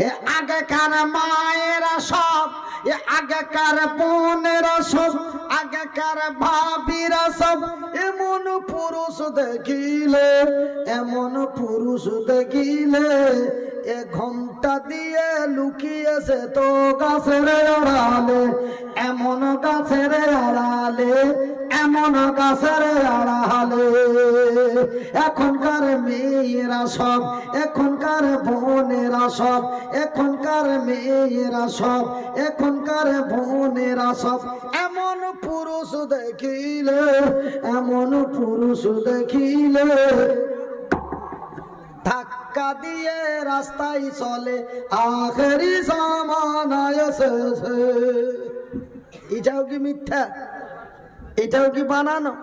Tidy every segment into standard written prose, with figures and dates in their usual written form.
এ আগেকার মায়েরা সব, এ আগেকার বোনেরা সব, আগেকার ভাবিরা সব এমন পুরুষ দেখিলে, এমন পুরুষ দেখিলে এ ঘোমটা দিয়ে লুকিয়েছে তো গাছের আড়ালে, এমন গাছের আড়ালে, এমন গাছের আড়ালে। এখনকার মেয়েরা সব, এখনকার বোনেরা সব, এখনকার মেয়েরা সব, এখনকার বোনেরা সব এমন পুরুষ দেখিলে, এমন পুরুষ দেখিলে ধাক্কা দিয়ে রাস্তায় চলে, আখেরি জামানায় এসেছে। এটাও কি মিথ্যা? এটাও কি বানানো?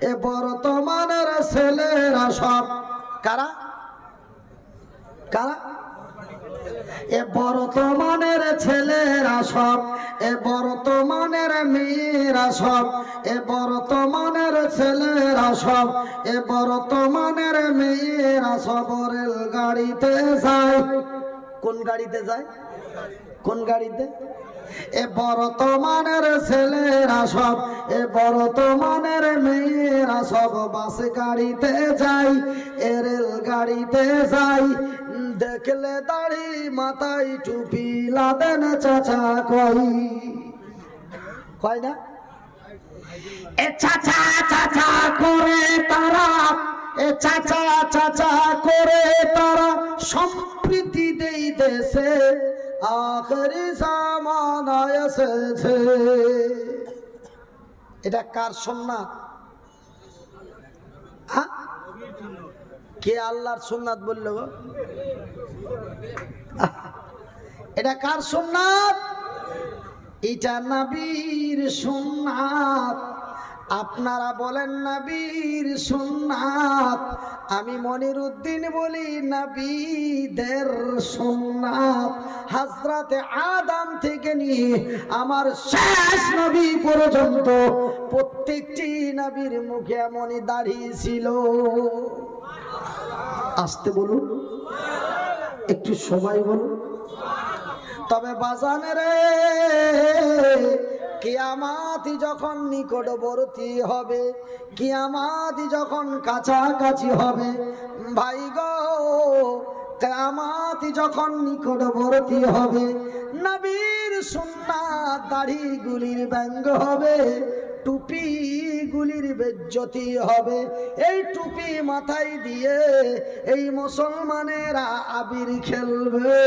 এ বর্তমানের ছেলেরা সব কারা কারা? এ বর্তমানের ছেলেরা সব, এ বর্তমানের মেয়েরা সব, এ বর্তমানের ছেলেরা সব, এ বর্তমানের মেয়েরা সব রেল গাড়িতে যায়। কোন গাড়িতে যায়? কোন গাড়িতে? এ বর্তমানের ছেলেরা সব, এ বর্তমানের মেয়েরা সব বাস গাড়িতে যায়, এ রেল গাড়িতে যায়। দেখলে দাড়ি মাথায় টুপি লাদেন চাচা কই, কয় না? এ চাচা চাচা করে তারা, এ চাচা চাচা করে তারা সম্প্রীতি দেই দেশে, আখেরি জামানায় এসেছে। এটা কার সুন্নাত? কে আল্লাহর সুন্নাত বললো? এটা কার সুন্নাত? এটা নবীর সুন্নাত। আপনারা বলেন নবীর সুন্নাত, আমি মনিরউদ্দিন বলি নবীদের সুন্নাত। হযরতে আদম থেকে নিয়ে আমার শেষ নবী পর্যন্ত প্রত্যেকটি নবীর মুখে এমনই দাড়ি ছিল। আসতে বলুন, একটু সবাই বলুন। তবে বাজানেরে কিয়ামত যখন নিকটবর্তী হবে, কিয়ামত যখন কাছাকাছি হবে, ভাই গো কিয়ামত যখন নিকটবর্তী হবে, নবীর সুন্নাত দাড়িগুলির ব্যঙ্গ হবে, টুপি গুলির বেজ্জতি হবে। এই টুপি মাথায় দিয়ে এই মুসলমানেরা আবির খেলবে।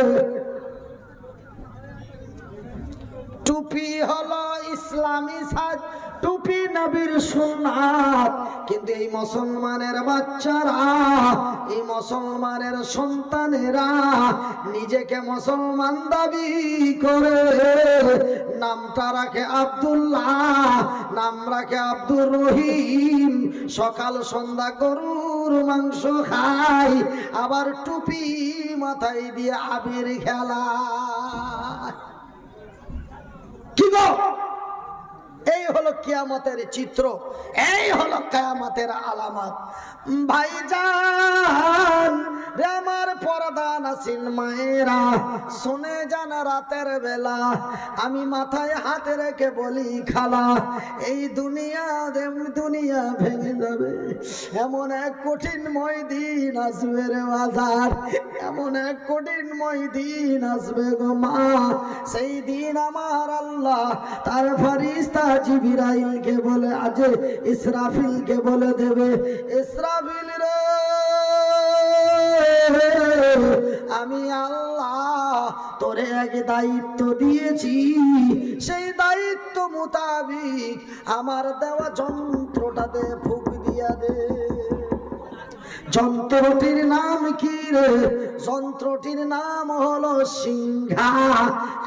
টুপি হলো ইসলামী সাজ, টুপি নবীর সুন্নাত। কিন্তু এই মুসলমানের বাচ্চারা, এই মুসলমানের সন্তানেরা নিজেকে মুসলমান দাবি করে, নামটা রাখে আব্দুল্লাহ, নাম রাখে আব্দুর রহিম, সকাল সন্ধ্যা গরুর মাংস খায়, আবার টুপি মাথায় দিয়ে আবির খেলা। কি গো, এই হলো কিয়ামতের চিত্র, এই হলো কিয়ামতের আলামত। ভাইজান রে আমার পর্দা নাসিন মায়েরা, শুনে যান রাতের বেলা আমি মাথায় হাত রেখে বলি খালা, এই দুনিয়া দুনিয়া ভেঙে যাবে, এমন এক কঠিনময় দিন আসবে রে বাজার, এমন এক কঠিনময় দিন আসবে গো মা। সেই দিন আমার আল্লাহ তার ফেরেশতা জিবরাইলকে বলে, আজ ইসরাফিলকে বলে দেবে, ইসরাফিল রে আমি আল্লাহ তোরে এক দায়িত্ব দিয়েছি, সেই দায়িত্ব মোতাবিক আমার দেওয়া যন্ত্রটাতে ফুঁক দিয়া দে। যন্ত্রটির নাম কি রে? যন্ত্রটির নাম হলো সিংহা।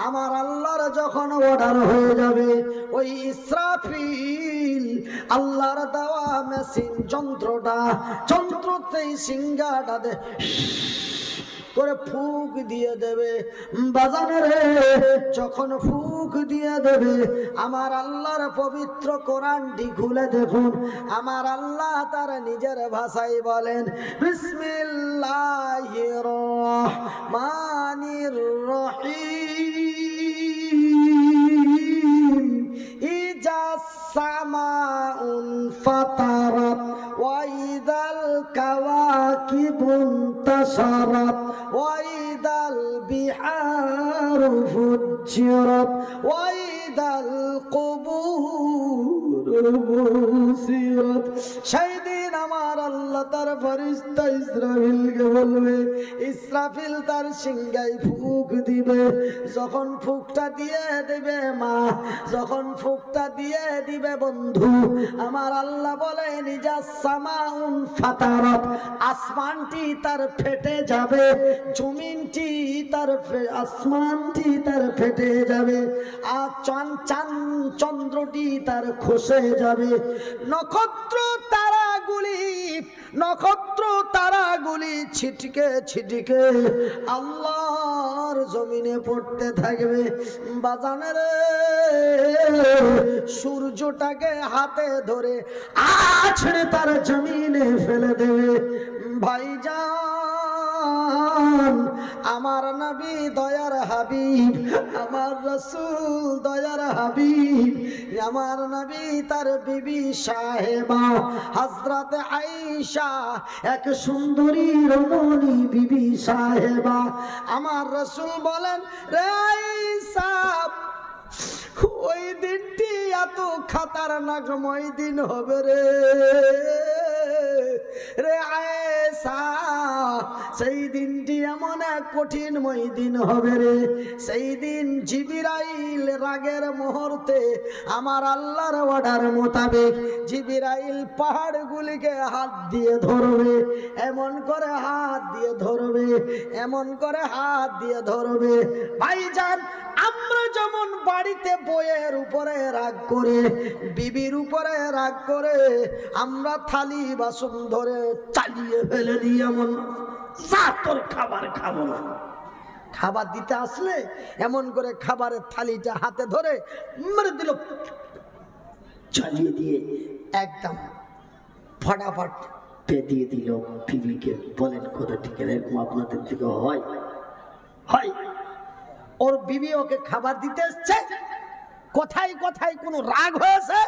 আমার আল্লাহর যখন অর্ডার হয়ে যাবে, ওই ইসরাফিল আল্লাহর দেওয়া মেশিন যন্ত্রটা, যন্ত্রতেই সিংহাটা দে করে ফুঁক দিয়ে দেবে। বাজানে রে, যখন ফুঁক দিয়ে দেবে আমার আল্লাহর পবিত্র কোরআনটি খুলে দেখুন, আমার আল্লাহ তার নিজের ভাষায় বলেন, বিসমিল্লাহির রহমানির রহিম, ইজা সামাউন ফাতারাত ওয়া ইদাল কাওয়াকিবুন তাসারাত ওয়া ইদাল বিহারু ফুজ্জিরাত ওয়া ইদাল কুবুর বুসিরাত। সেই দিন আমার আল্লাহ তার ফেরেশতা ইসরাফিলকে বলবে, ইসরাফিল তার সিংহায় ফুঁক দিবে। যখন ফুঁকটা দিয়ে দিবে মা, যখন ফুঁকটা দিয়ে দিবে বন্ধু, আমার আল্লাহ বলে নিজা সামাউন ফাতারাত, আসমানটি তার ফেটে যাবে, জমিনটি তার আসমানটি তার ফেটে যাবে, আর চন্দ্রটি তার খসে যাবে, নক্ষত্র তারাগুলি ছিটকে ছিটকে আল্লাহর জমিনে পড়তে থাকবে। বাজানের সূর্যটাকে হাতে ধরে আছড়ে তার জমিনে ফেলে দেবে। ভাইজান, আমার নবী দয়ার হাবিব, আমার রাসূল দয়ার হাবিব, আমার নবী তার বিবি সাহেবা হযরত আয়েশা, এক সুন্দরী রমণী বিবি সাহেবা, আমার রাসূল বলেন, রে আয়েশা, ওই দিনটি এত খতরনাকময় দিন হবে রে আয়েশা, সেই দিনটি এমন এক কঠিনময় দিন হবে রে। সেই দিন জিবরাইল রাগের মুহূর্তে আমার আল্লাহর অর্ডার মোতাবেক জিবরাইল পাহাড়গুলিকে হাত দিয়ে ধরবে, এমন করে হাত দিয়ে ধরবে, এমন করে হাত দিয়ে ধরবে। ভাইজান, আমরা যেমন বাড়িতে বইয়ের উপরে রাগ করে, বিবির উপরে রাগ করে আমরা থালি বাসন ধরে চালিয়ে ফেলে দিই, এমন তোর খাবার খাবো না, খাবার দিতে আসলে এমন করে খাবারের থালিটা হাতে ধরে মেরে দিল, চালিয়ে দিয়ে একদম ফটাফট দিয়ে দিল বিবিকে। বলেন কথা ঠিক এরকম আপনাদের দিকে হয়? ওর বিবি ওকে খাবার দিতে এসছে, কোথায় কোথায় কোনো রাগ হয়েছে,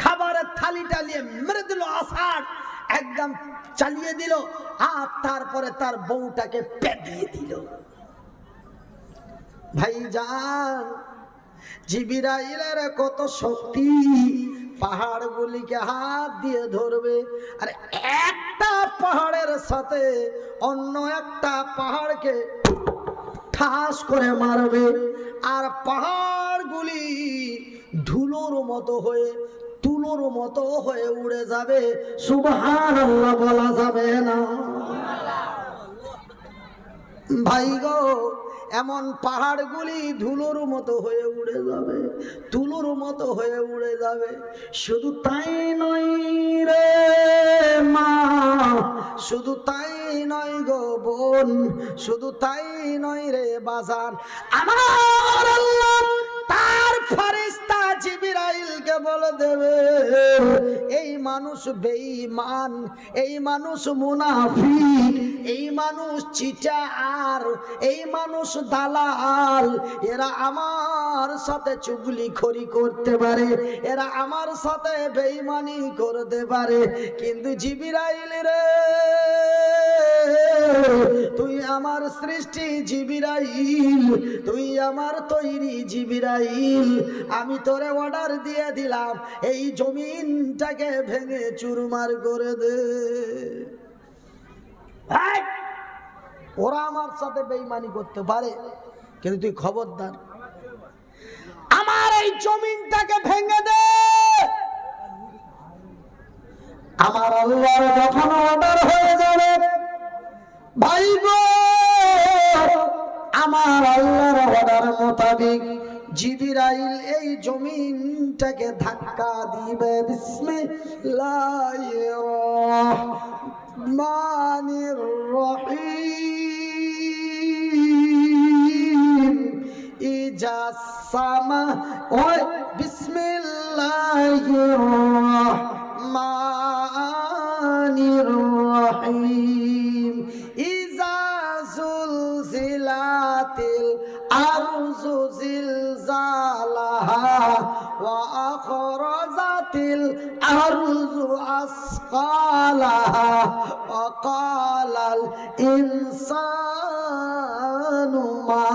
খাবারের থালিটা নিয়ে মেরে দিল, আসার একদম চালিয়ে দিল, আর তারপরে তার বউটাকে পেদিয়ে দিল। ভাইজান, জিবরাইলের কত শক্তি, পাহাড়গুলিকে হাত দিয়ে ধরবে, আর একটা পাহাড়ের সাথে অন্য একটা পাহাড়কে ঠাস করে মারবে, আর পাহাড়গুলি ধুলোর মতো হয়ে তুলোর মতো হয়ে উড়ে যাবে। সুবহানাল্লাহ বলা যাবে না? ভাই গো, এমন পাহাড়গুলি ধুলোর মতো হয়ে উড়ে যাবে, তুলোর মতো হয়ে উড়ে যাবে। শুধু তাই নয় রে মা, শুধু তাই নয় গো বোন, শুধু তাই নয় রে বাজান, আমার আল্লাহ তার ফেরেশতা জিবরাইলকে বলে দেবে, এই মানুষ বেঈমান, এই মানুষ মুনাফিক, এই মানুষ চিটার, এই মানুষ দালাল, এরা আমার সাথে চুগলিখড়ি করতে পারে, এরা আমার সাথে বেঈমানি করতে পারে, কিন্তু জিবরাইল রে, তুই আমার সৃষ্টি জিবরাইল, তুই আমার তৈরি জিবরাইল, আমি তোরে অর্ডার দিয়ে দিলাম, এই জমিনটাকে ভেঙে চুরমার করে দে। ওরা আমার সাথে বেঈমানি করতে পারে, কিন্তু তুই খবরদার আমার এই জমিনটাকে ভেঙে দে। আমার আল্লাহর যখন অর্ডার হয়ে যাবে ভাই গো, আমার আল্লাহর অর্ডার মোতাবেক জিবরাইল এই জমিনটাকে ধাক্কা দিবে। বিসমিল্লাহির রহমানির রহিম। জাসামা ওই বিসমিল্লাহির রহমানির রহিম ইজা জুলজিলাতিল আরজু জিলজালাহা ওয়া আখরাজাতিল আরজু আসকালাহা ওয়া ক্বালাল ইনসানু মা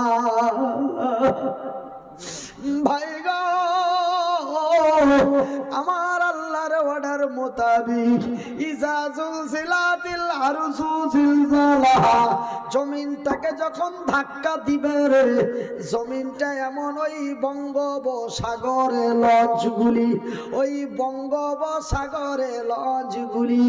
ভাই গো আমার আল্লাহর অর্ডার মোতাবেক ইজা জুলজিলাতিল আরজু জিলজালাহা জমিনটাকে যখন ধাক্কা দিবে রে জমিনটা এমন ওই বঙ্গোপসাগরে লঞ্চগুলি ওই বঙ্গোপসাগরে লঞ্চগুলি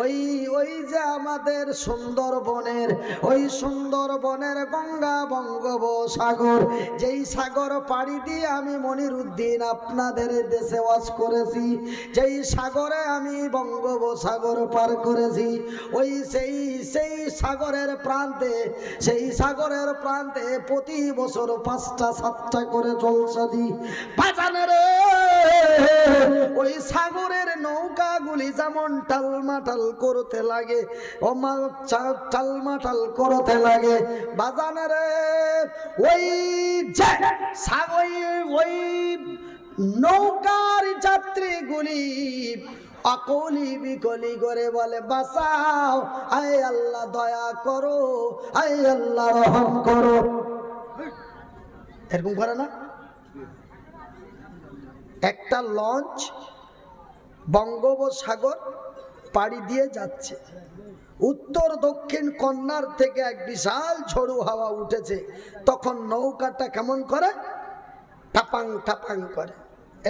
ওই যে আমাদের সুন্দরবনের ওই সুন্দরবনের গঙ্গা বঙ্গোপসাগর যেই সাগর পাড়ি দিয়ে আমি মনিরুদ্দিন আপনাদের দেশে ওয়াজ করেছি, যেই সাগরে আমি বঙ্গোপসাগর পার করেছি, ওই সেই সাগরের প্রান্তে প্রতি বছর 5টা 7টা করে জলসা দিই বাজানের ওই সাগরের নৌকাগুলি যেমন টালমাটাল করতে লাগে টালমাটাল করতে লাগে বাজানের ওই ওই নৌকার যাত্রীগুলি অকলি বিকলি করে বলে বাঁচাও, আয় আল্লাহ দয়া করো, আয় আল্লাহ রহম করো। এরকম করে না? একটা লঞ্চ বঙ্গোপসাগর পাড়ি দিয়ে যাচ্ছে, উত্তর দক্ষিণ কন্যার থেকে এক বিশাল ঝড়ো হাওয়া উঠেছে, তখন নৌকাটা কেমন করে টাপাং টাপাং করে,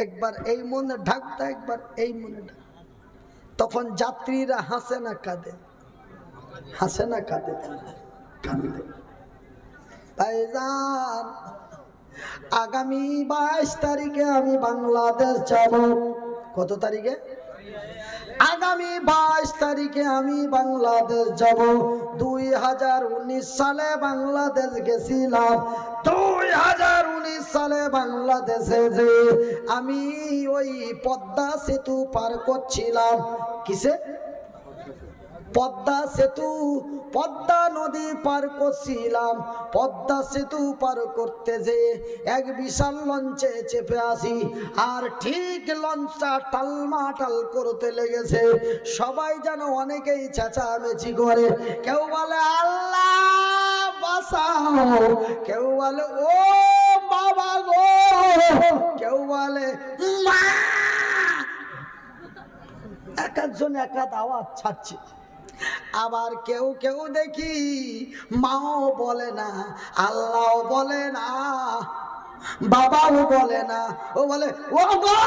একবার এই মনে ঢাকতে একবার এই মনে ঢাক। তখন যাত্রীরা হাসে না কাঁদে? হাসে না কাঁদে? কাঁদে। ভাইজান আগামী 22 তারিখে আমি বাংলাদেশ যাব। কত তারিখে? আগামী 22 তারিখে আমি বাংলাদেশ যাব। 2019 সালে বাংলাদেশ গেছিলাম। 2019 সালে বাংলাদেশে যে আমি ওই পদ্মা সেতু পার করছিলাম। কিসে? পদ্মা সেতু, পদ্মা নদী পার করছিলাম। পদ্মা সেতু পার করতে যে এক বিশাল লঞ্চে চেপে আসি, আর ঠিক লঞ্চটা টালমাটাল করতে লেগেছে। সবাই যেন অনেকেই চেঁচামেচি করে, কেউ বলে আল্লাহ বাঁচাও, কেউ বলে ও বাবা গো, কেউ বলে মা। এক একজন এক এক আওয়াজ ছাড়ছে। আবার কেউ কেউ দেখি মাও বলে না, আল্লাহও বলে না, বাবাও বলে না, ও বলে ও গো।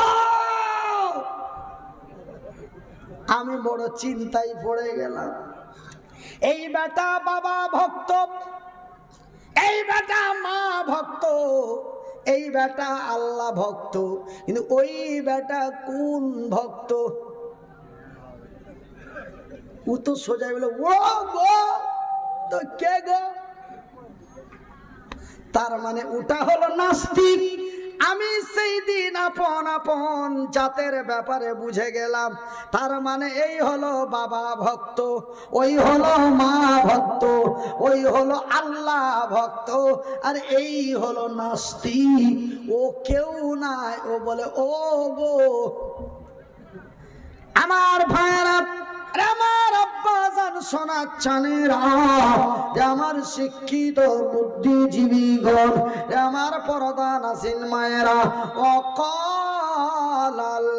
আমি বড় চিন্তায় পড়ে গেলাম। এই বেটা বাবা ভক্ত, এই বেটা মা ভক্ত, এই বেটা আল্লাহ ভক্ত, কিন্তু ওই বেটা কোন ভক্ত? ও তো সোজাই বলে ও গো, তো কে গো? তার মানে ওটা হলো নাস্তিক। আমি সেই দিন আপন আপন জাতের ব্যাপারে বুঝে গেলাম। তার মানে এই হলো বাবা ভক্ত, ওই হলো মা ভক্ত, ওই হলো আল্লাহ ভক্ত, আর এই হলো নাস্তিক। ও কেউ নাই, ও বলে ও গো। আমার ভাইরা, আমার আব্বাজান শোনাচ্ছেনেরা, আমার শিক্ষিত বুদ্ধিজীবীগণ, আমার পর্দানাসীন মায়েরা, অকালাল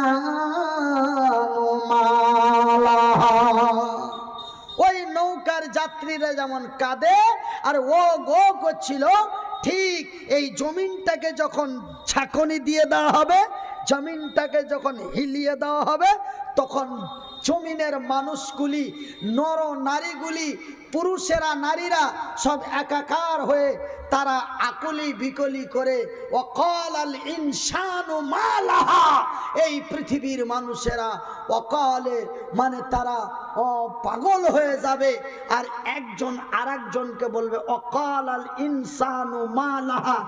ইনসানু মা লাহা। ওই নৌকার যাত্রীরা যেমন কাঁদে আর ও গো করছিল, ঠিক এই জমিনটাকে যখন ছাকনি দিয়ে দেওয়া হবে, জমিনটাকে যখন হিলিয়ে দেওয়া হবে, তখন জমিনের মানুষগুলি, নর নারীগুলি, পুরুষেরা নারীরা সব একাকার হয়ে তারা আকলি বিকলি করে ওয়াকালাল ইনসানু মা লাহা, এই পৃথিবীর মানুষেরা ওয়াকালে মানে তারা পাগল হয়ে যাবে, আর একজন আরেকজনকে বলবে ওয়াকালাল ইনসানু মা লাহা,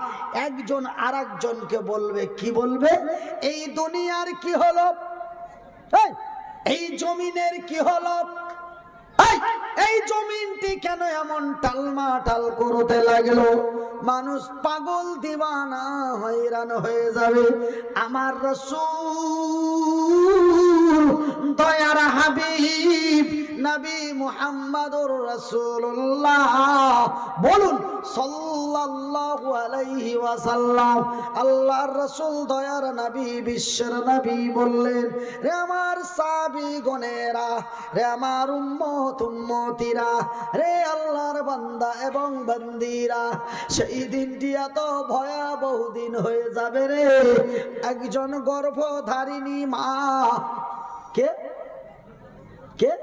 একজন আরেকজনকে বলবে, কি বলবে? এই দুনিয়ার কি হলো, এই জমিনের কি হলো, এই জমিনটি কেন এমন টালমাটাল করতে লাগলো? মানুষ পাগল দিওয়ানা হয়রান হয়ে যাবে। আমার রাসূল দয়ার হাবিব নবী মুহাম্মদুর রাসূলুল্লাহ বলুন সাল্লাল্লাহু আলাইহি ওয়াসাল্লাম, আল্লাহর রাসূল দয়ার নবী বিশ্বের নবী বললেন, রে আমার সাহাবীগণেরা, রে আমার উম্মতিরা, রে আল্লাহর বান্দা এবং বান্দীরা, সেই দিনটি এত ভয়াবহ দিন হয়ে যাবে রে। একজন গর্ভধারিণী মা, কে কে?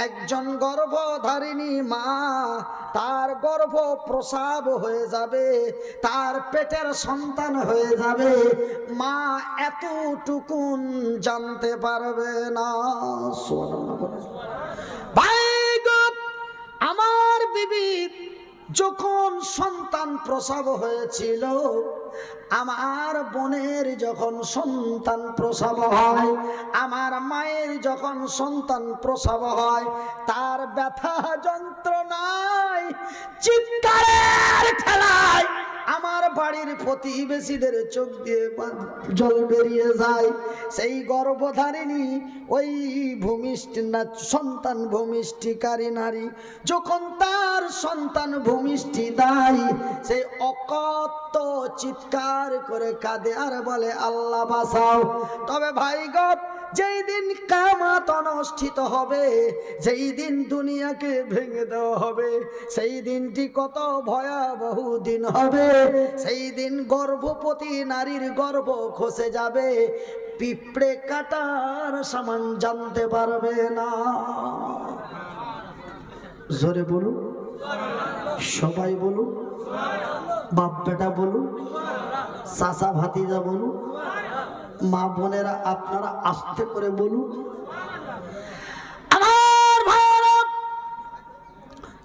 একজন গর্ভধারিণী মা, তার গর্ভ প্রসব হয়ে যাবে, তার পেটের সন্তান হয়ে যাবে, মা এতটুকুন জানতে পারবে না। আমার বিবি যখন সন্তান প্রসব হয়েছিল, আমার বোনের যখন সন্তান প্রসব হয়, আমার মায়ের যখন সন্তান প্রসব হয়, তার ব্যথা যন্ত্রণায় চিৎকারের ঠেলায় আমার বাড়ির প্রতিবেশীদের চোখ দিয়ে জল বেরিয়ে যায়। সেই গর্ভধারিণী ওই ভূমিষ্ঠি না সন্তান ভূমিষ্ঠিকারী নারী যখন তার সন্তান ভূমিষ্ঠি দেয়, সেই অকথ্য চিৎকার করে কাঁদে আর বলে, আল্লাহ বাঁচাও। তবে ভাই গো, যেই দিন কিয়ামত অনুষ্ঠিত হবে, যেই দিন দুনিয়াকে ভেঙে দেওয়া হবে, সেই দিনটি কত ভয়াবহ দিন হবে। সেই দিন গর্ভবতী নারীর গর্ভ খসে যাবে, পিঁপড়ে কাটার সমান জানতে পারবে না। জোরে বলুন, সবাই বলুন, বাপ বেটা বলুন, চাচা ভাতিজা বলুন, মা বোনেরা আপনারা আস্তে করে বলুন। আমার ভাইরা,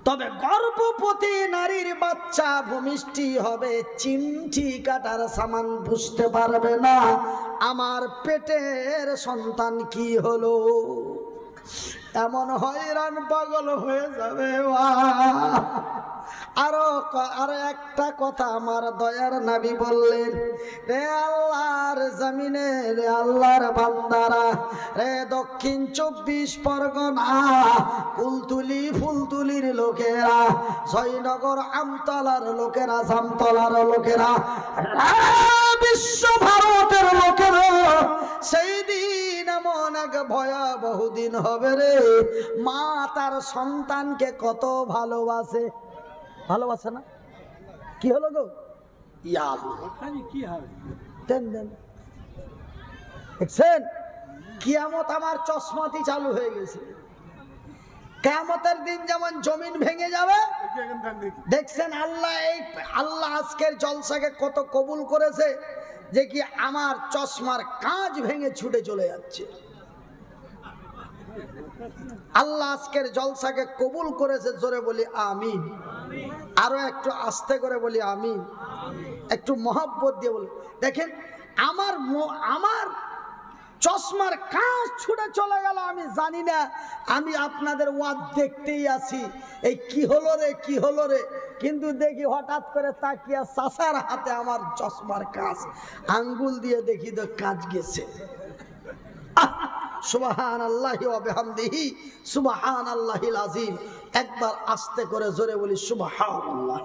তবে গর্ভবতী নারীর বাচ্চা ভূমিষ্ঠি হবে, চিমটি কাটার সামান বুঝতে পারবে না আমার পেটের সন্তান কি হলো। এমন হয়রান পাগল হয়ে যাবে। আরো একটা কথা আমার দয়ার নবী বললেন, রে আল্লাহর জমিনে, রে আল্লাহর বান্দারা, রে দক্ষিণ 24 পরগনা, কুলতুলি ফুলতুলির লোকেরা, জয়নগর আমতলার লোকেরা, জামতলার লোকেরা, বিশ্ব ভারতের লোকেরা, সেই দিন এমন এক ভয়াবহ দিন হবে রে। মা তার সন্তানকে কত ভালোবাসে, ভালোবাসে না? কি হলো গো? দেখছেন, কিয়ামত আমার চশমাতি চালু হয়ে গেছে। কিয়ামতের দিন যেমন জমিন ভেঙে যাবে, দেখছেন আল্লাহ আজকের জলসাকে কত কবুল করেছে, যে কি আমার চশমার কাঁচ ভেঙে ছুটে চলে যাচ্ছে। আল্লাহ আজকের জলসাকে কবুল করেছে। জোরে বলি আমিন। আরো একটু আস্তে করে বলি আমিন, একটু মহব্বত দিয়ে বলি। দেখেন, আমার চশমার কাঁচ ছুটে চলে গেল, আমি জানি না, আমি আপনাদের ওয়াজ দেখতেই আছি, এই কি হলো রে, কি হলো রে, কিন্তু দেখি হঠাৎ করে তাকিয়া চাচার হাতে আমার চশমার কাঁচ, আঙ্গুল দিয়ে দেখি তো কাঁচ গেছে। সুবহানাল্লাহি ওয়া বিহামদিহি সুবহানাল্লাহিল আযীম। একবার আস্তে করে জোরে বলি সুবহানাল্লাহ।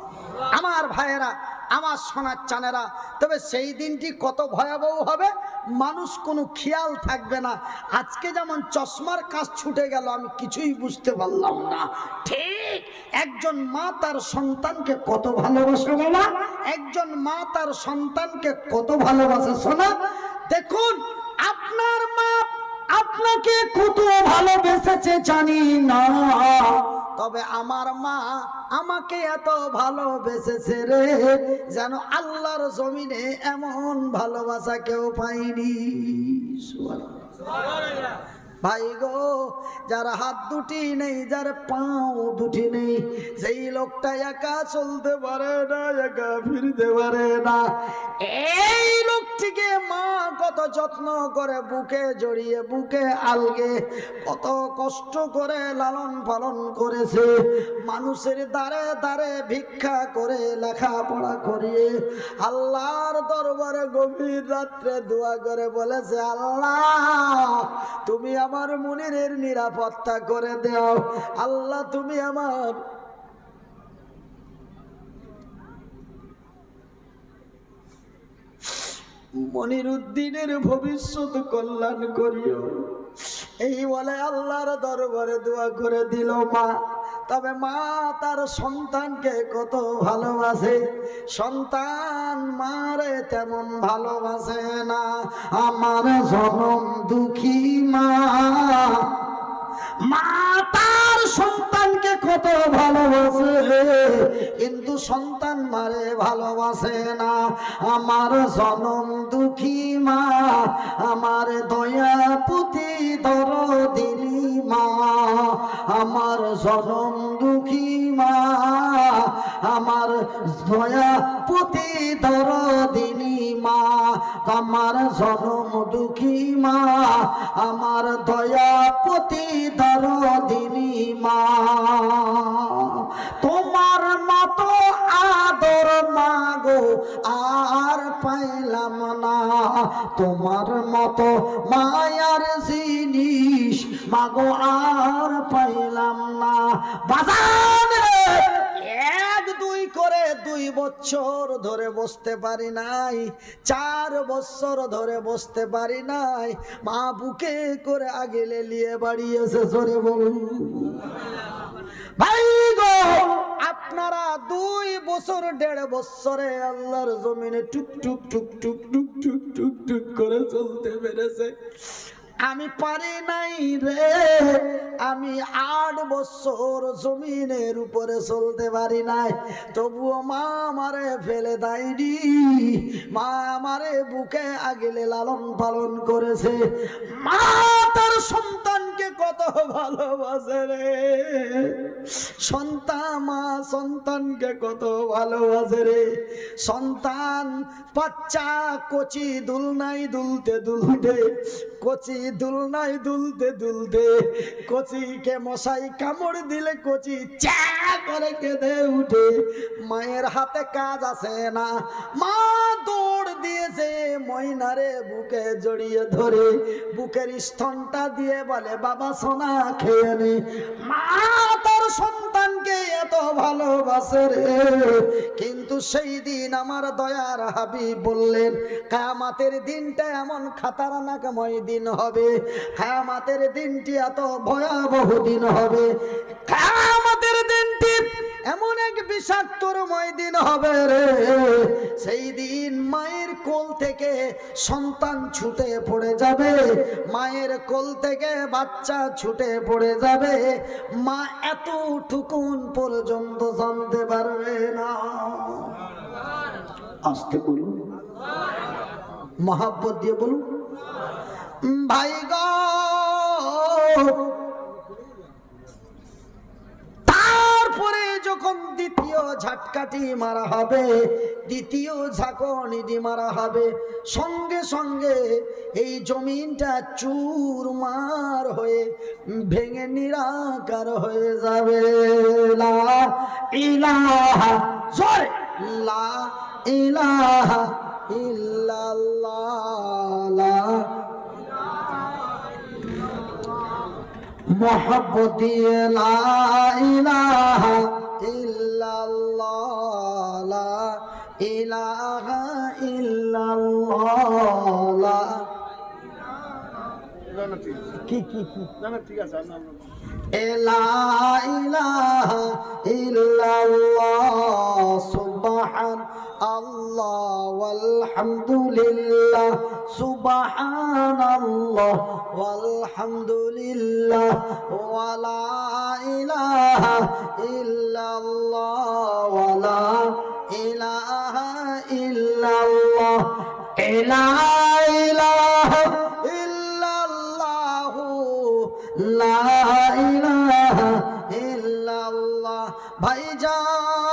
আমার ভাইয়েরা, আমার সোনার চানেরা, তবে সেই দিনটি কত ভয়াবহ হবে, মানুষ কোনো খেয়াল থাকবে না। আজকে যেমন চশমার কাজ ছুটে গেল, আমি কিছুই বুঝতে পারলাম না, ঠিক একজন মা তার সন্তানকে কত ভালোবাসে বাবা, একজন মা তার সন্তানকে কত ভালোবাসে। শোনা, দেখুন, আপনার মা আপনাকে কত ভালোবেসেছে জানি না, তবে আমার মা আমাকে এত ভালোবেসেছে রে, যেন আল্লাহর জমিনে এমন ভালোবাসা কেউ পায়নি। সুবহানাল্লাহ। ভাই গো, যার হাত দুটি নেই, যার পাও দুটি নেই, সেই লোকটা একা চলতে পারে না, একা ফিরতে পারে না, এই লোকটিকে মা কত যত্ন করে বুকে জড়িয়ে, বুকে আলগে কত কষ্ট করে লালন পালন করেছে। মানুষের দ্বারে দ্বারে ভিক্ষা করে লেখাপড়া করিয়ে আল্লাহর দরবারে গভীর রাত্রে দোয়া করে বলেছে, আল্লাহ তুমি আমার মুনিরের নিরাপত্তা করে দাও, আল্লাহ তুমি আমার মনিরুদ্দিনের ভবিষ্যৎ কল্যাণ করিও। এই বলে আল্লাহর দরবারে দোয়া করে দিল মা। তবে মা তার সন্তানকে কত ভালোবাসে, সন্তান মারে তেমন ভালোবাসে না। আমার জনম দুঃখী মা, মা তার সন্তানকে কত ভালোবাসে, কিন্তু সন্তান মারে ভালোবাসে না। আমার জনম দুঃখী মা, আমার দয়া পুতি দরদিনী মা, আমার জনম দুঃখী মা, আমার দয়া পুতি দরদিনী মা, আমার জনম দুঃখী মা, আমার দয়া পুতি দরদিনী মা। তোমার মতো আদর মাগো আর পাইলাম না, তোমার মতো মায়ার জিনিস মাগো আর পাইলাম না। বাজান এক দুই করে 2 বছর ধরে বসতে পারি নাই, 4 বছর ধরে বসতে পারি নাই, মা বুকে করে আগেলে নিয়ে বাড়ি এসে জোরে বলুন ভাই গো। আপনারা 2 বছর 1.5 বছরে আল্লাহর জমিনে টুক টুক টুক টুক টুক টুক টুক টুক করে চলতে পেরেছে, আমি পারি নাই রে। আমি 8 বছর জমিনের উপরে চলতে পারি নাই, তবুও মা আমারে ফেলে দেয়নি, মা আমারে বুকে আগলে লালন পালন করেছে। মা তার সন্তানকে কত ভালোবাসে রে, মা সন্তানকে কত ভালোবাসে রে। সন্তান বাচ্চা কচি দুলনাই দুলতে দুলতে, কচি দুলনাই দুলতে দুলতে, কচিকে মশাই কামড় দিলে কচি চা করে কেঁদে উঠে, মায়ের হাতে কাজ আছে না, মা দৌড় দিয়েছে ময়নারে বুকে জড়িয়ে ধরে, বুকের স্তনটা দিয়ে বলে বাবা সোনা খেয়ে নে। মা তার সন্তানকে এত ভালোবাসে রে, কিন্তু সেই দিন আমার দয়ার হাবিব বললেন, কিয়ামতের দিনটা এমন খাতারনাকময় দিন হবে, কিয়ামতের দিনটি এত ভয়াবহ দিন হবে, কিয়ামতের দিনটি এমন এক বিষাক্তময় দিন হবে রে। সেই দিন মায়ের কোল থেকে সন্তান ছুটে পড়ে যাবে, মায়ের কোল থেকে বাচ্চা ছুটে পড়ে যাবে, মা এতটুকুন পর্যন্ত জানতে পারবে না। আস্তে বলুন, মহাব্বত দিয়ে বলুন ভাই গো। তারপরে যখন দ্বিতীয় ঝাটকাটি মারা হবে, দ্বিতীয় ঝাঁকুনি মারা হবে, সঙ্গে সঙ্গে এই জমিনটা চুরমার হয়ে ভেঙে নিরাকার হয়ে যাবে। লা ইলাহা জোরে লা ইলাহা ইল্লাল্লাহ, মোহাব্বত দিয়ে লা ইলাহা ইল্লাল্লাহ, লা ইলাহা ইল্লাল্লাহ। কি কি কি না ঠিক আছে, লা ইলাহা ইল্লাল্লাহ, সুবহান সুবহান আল্লাহ ওয়ালহামদুলিল্লাহ সুবহানাল্লাহ ওয়ালহামদুলিল্লাহ ওয়ালা ইলাহা ইল্লাল্লাহ ওয়ালা ইলাহা ইল্লাল্লাহ লা ইলাহা ইল্লাল্লাহু লা ইলাহা ইল্লাল্লাহ। ভাইজান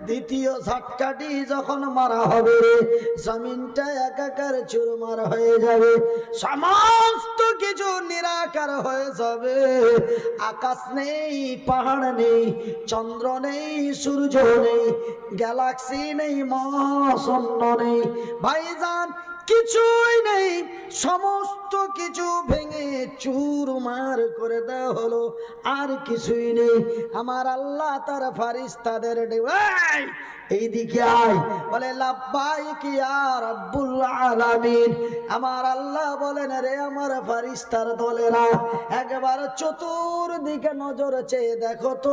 দ্বিতীয় ঝটকাটি যখন মারা হবে জমিনটা একাকার চুরমার হয়ে যাবে, সমস্ত কিছু নিরাকার হয়ে যাবে। আকাশ নেই, পাহাড় নেই, চন্দ্র নেই, সূর্য নেই, গ্যালাক্সি নেই, মহাশূন্য নেই। ভাইজান কিছুই নেই, সমস্ত কিছু ভেঙে চুরমার করে দেওয়া হলো, আর কিছুই নেই। আমার আল্লাহ তার ফারিস্তাদের এইদিকে আয় বলে লাব্বাইক ইয়া রাব্বুল আলামিন। আমার আল্লাহ বলেন রে আমার ফারিস্তার দলেরা একবার চতুর্দিকে নজর চেয়ে দেখো তো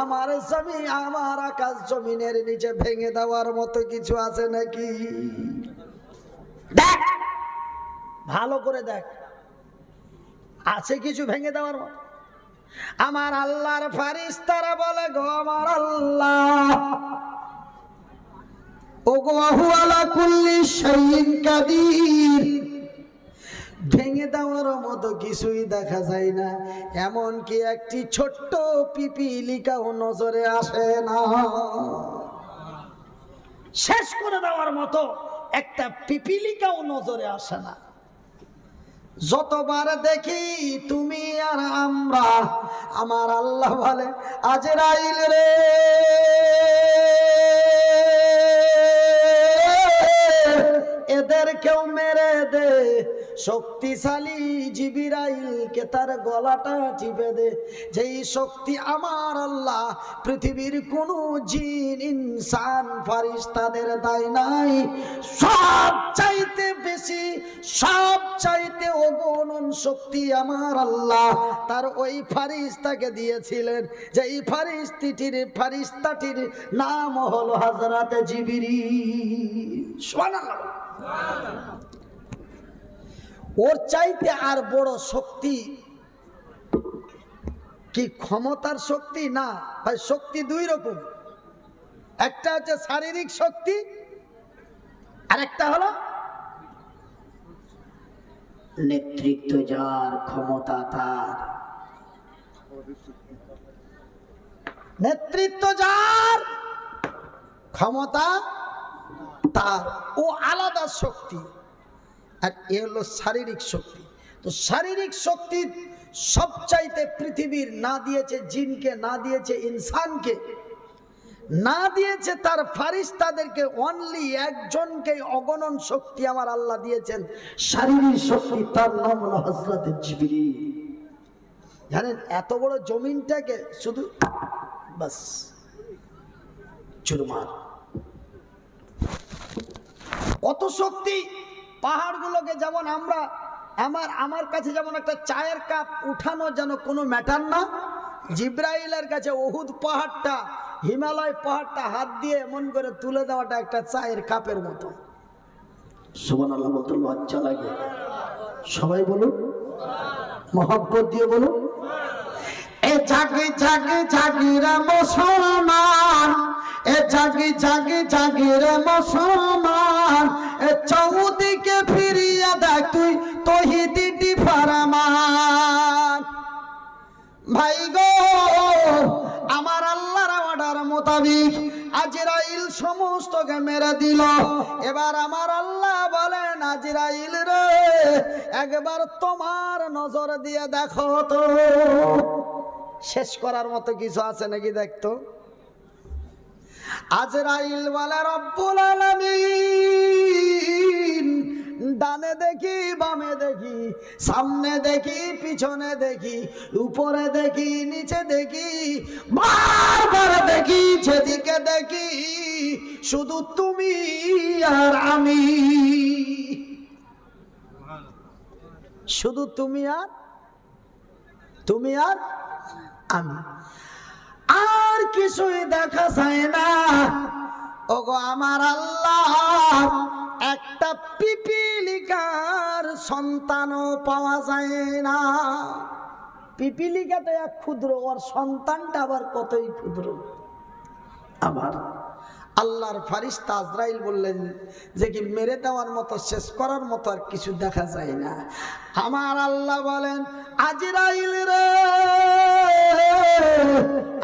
আমার জমি, আমার আকাশ জমিনের নিচে ভেঙে দেওয়ার মতো কিছু আছে নাকি? দেখ, ভালো করে দেখ, আছে কিছু ভেঙে দেওয়ার মতো? আমার আল্লাহর ফারিস্তারা বলে গো আমার আল্লাহ, ও গো হু আলা কুল্লি শাইইন কাদির, ভেঙে দেওয়ার মতো কিছুই দেখা যায় না, এমন কি একটি ছোট্ট পিপিলিকাও নজরে আসে না? শেষ করে দেওয়ার মতো একটা পিপিলিকাও নজরে আসে না। যতবার দেখি তুমি আর আমরা, আমার আল্লাহ বলে আজরাইল রে, এদেরকেও মেরে দে। শক্তিশালী জিবরাইলকে তার গলাটা টিপে দে। যেই শক্তি আমার আল্লাহ পৃথিবীর কোন জিন ইনসান ফারিস্তাদের দেয় নাই, সব চাইতে বেশি, সব চাইতে অগণন শক্তি আমার আল্লাহ তার ওই ফারিস্তাকে দিয়েছিলেন। যেই ফারিস্তাটির নাম হলো হযরতে জিবরিল। সুবহানাল্লাহ। ওর চাইতে আর বড় শক্তি কি ক্ষমতার শক্তি? না ভাই, শক্তি দুই রকম, একটা হচ্ছে শারীরিক শক্তি আর একটা হলো নেতৃত্ব যার, ক্ষমতা তার, নেতৃত্ব যার, ক্ষমতা তার, ও আলাদা শক্তি। আর এ হলো শারীরিক শক্তি। তো শারীরিক শক্তি সবচাইতে পৃথিবীর না দিয়েছে জিনকে, না দিয়েছে ইনসানকে, না দিয়েছে তার ফারিস্তাদেরকে, অনলি একজনকে অগণন শক্তি আমার আল্লাহ দিয়েছেন শারীরিক শক্তি, তার নাম হলো হযরত জিবরিল। জানেন এত বড় জমিনটাকে শুধু বাস চুরমার, কত শক্তি। পাহাড়গুলোকে যেমন আমরা, আমার কাছে যেমন একটা চায়ের কাপ উঠানো যেন কোনো ম্যাটার না, জিব্রাইলের কাছে উহুদ পাহাড়টা, হিমালয় পাহাড়টা হাত দিয়ে এমন করে তুলে দেওয়াটা একটা চায়ের কাপের মতো। সুবহানাল্লাহ বলতে লজ্জা লাগে। সবাই বলুন, মহব্বত দিয়ে বলুন। এ জাগি জাগি জাগি রে মুসলমান, এ জাগি জাগি জাগি রে মুসলমান, এ চৌদিকে ফিরিয়া দেখ তুই তৌহিদি ফরমান। ভাই গো, আমার আল্লাহর অর্ডার মোতাবিক আজরাইল সমস্তকে মেরে দিল। এবার আমার আল্লাহ বলেন আজরাইল রে, একবার তোমার নজর দিয়ে দেখো তো শেষ করার মতো কিছু আছে নাকি দেখতো। আজরাইল বলে রব্বুল আলামিন, ডানে দেখি, বামে দেখি, সামনে দেখি, পিছনে দেখি, উপরে দেখি, নিচে দেখি, বারবার দেখি, যেদিকে দেখি শুধু তুমি আর আমি, শুধু তুমি আর আমি, আর কিছুই দেখা যায় না। ওগো আমার আল্লাহ, একটা পিপিলিকার সন্তানও পাওয়া যায় না। পিপিলিকা তো এক ক্ষুদ্র, ওর সন্তানটা আবার কতই ক্ষুদ্র। আবার আল্লাহর ফারিস্তা আজরাইল বললেন যে কি মেরে দেওয়ার মতো, শেষ করার মতো আর কিছু দেখা যায় না। আমার আল্লাহ বলেন, আজরাইল রে,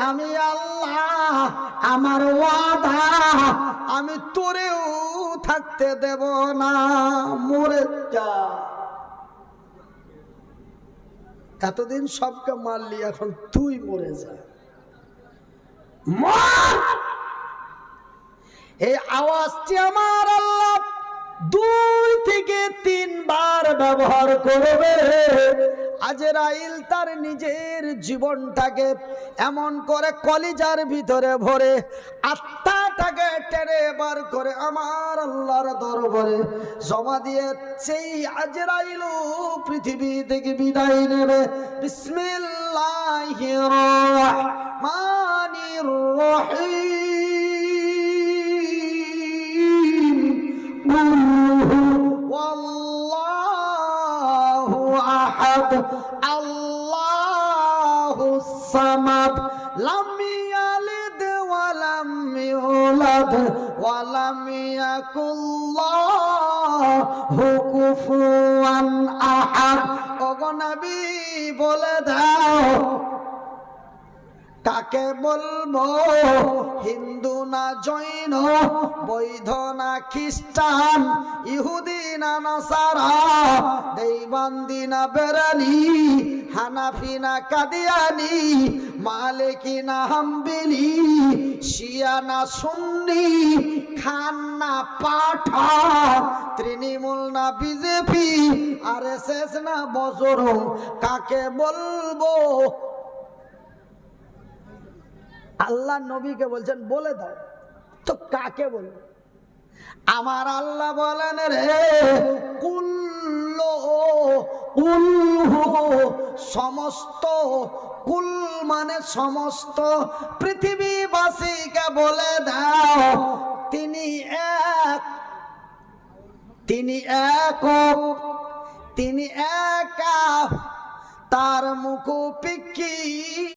আমি আল্লাহ, আমার ওয়াদা, আমি তোরেও থাকতে দেব না, মরে যা। এতদিন সবকে মারলি, এখন তুই মরে যা, মর। এই আওয়াজটি আমার আল্লাহ 2 থেকে 3 বার ব্যবহার করবে। আজরাইল তার নিজের জীবনটাকে এমন করে কলিজার ভিতরে ভরে, আত্মাটাকে টেনে বার করে আমার আল্লাহর দরবারে জমা দিয়ে সেই আজরাইল পৃথিবী থেকে বিদায় নেবে। বিসমিল্লাহির রহমানির রহিম। ওয়াল্লাহু আহাদ, আল্লাহুস সামাদ, লাম ইয়ালিদ ওয়া লাম ইউলাদ ওয়া লাম ইয়াকুল লাহু কুফুয়ান আহাদ। ওগো নবী বলে দাও, কাকে বলবো? হিন্দু না জৈন, বৌদ্ধ না খ্রিস্টান, ইহুদি না নাসারা, দেওবন্দি না বেরেলি, হানাফি না কাদিয়ানি, মালিকি না হাম্বলি, শিয়া না সুন্নি, খান না পাঠান, তৃণমূল না বিজেপি, আরএসএস না বজরং, কাকে বলবো? আল্লাহ নবীকে বলছেন বলে দাও, তো কাকে বলবো? আমার আল্লাহ বলেন, রে কুল্লু, সমস্ত, কুল মানে সমস্ত পৃথিবীবাসীকে বলে দাও, তিনি এক, তিনি একক, তিনি একা, তার মুখ পিকি